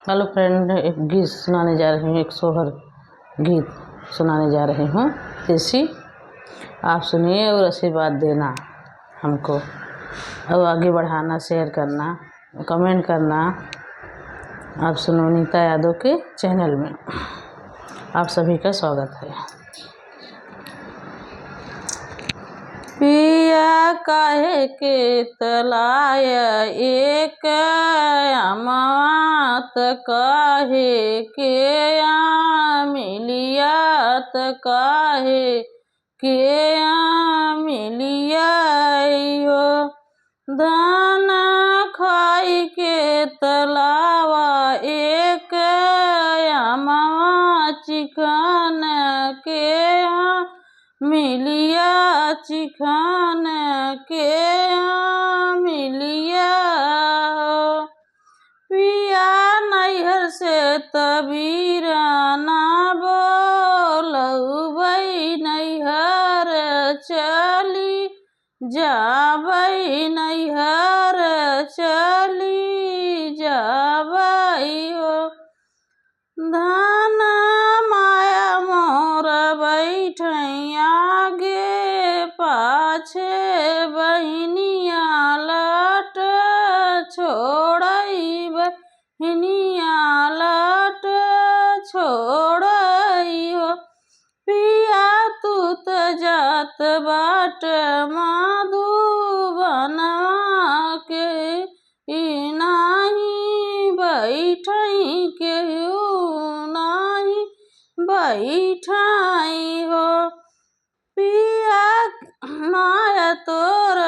Hello friend, एक गीत सुनाने जा रही हूँ, एक सोहर गीत सुनाने जा रही हूँ देसी। आप सुनिए और आशीर्वाद देना हमको, और आगे बढ़ाना, शेयर करना, कमेंट करना। आप सुनो नीता यादव के चैनल में, आप सभी का स्वागत है। पिया काहे के तलाय एक अमात काहे के मिलियात काहे के मिलिया हो धान खाई के तलावा एक अमा चिकन के मिलिया चिकन के मिलिया हो पिया नैहर से तबीरा ना बोलबै नैहर चली जाबै नैहर चली जाबै हो धान माया मोर बैठैया गे पाछे बहिनिया लट छोड़ै बहिनिया लट छोड़ै हो पिया तू त जात बाट मधुबनवा के नाही बैठै केहू नाही बैठाई हो पिया माया तोर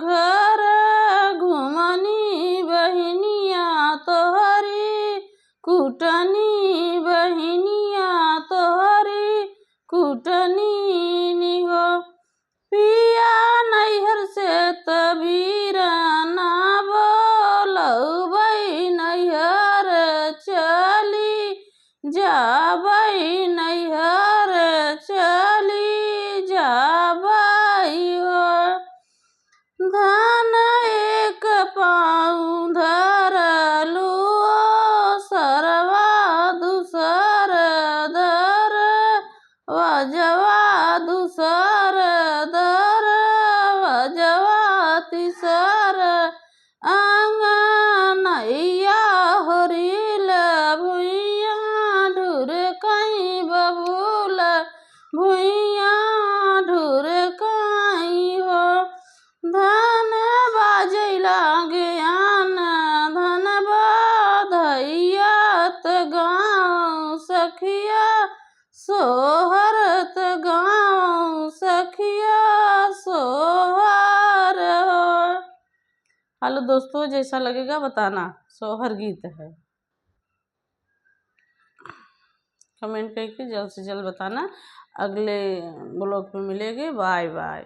घर घुमनी बहिनिया तोहरी कुटनी बहिनिया तोहरी कुटनी हो पिया नैहर से तबीरा ना बोलबै नैहर चली जाबै नैहर चली जाबै हो धान एक पाँव धरलू सरवा दूसर धर वजवा दूसर धर वजवा तीसर अंगनैया होरिल भुइया ढूर कहीं बबूल भुइया ढूर कहीं हो धन बाजैला ज्ञान धन बधैयात गाँव सखिया सोहरत गाँव सखिया सोहर हो। हेलो दोस्तों, जैसा लगेगा बताना, सोहर गीत है। कमेंट करके जल्द से जल्द बताना। अगले ब्लॉग में मिलेंगे। Bye bye.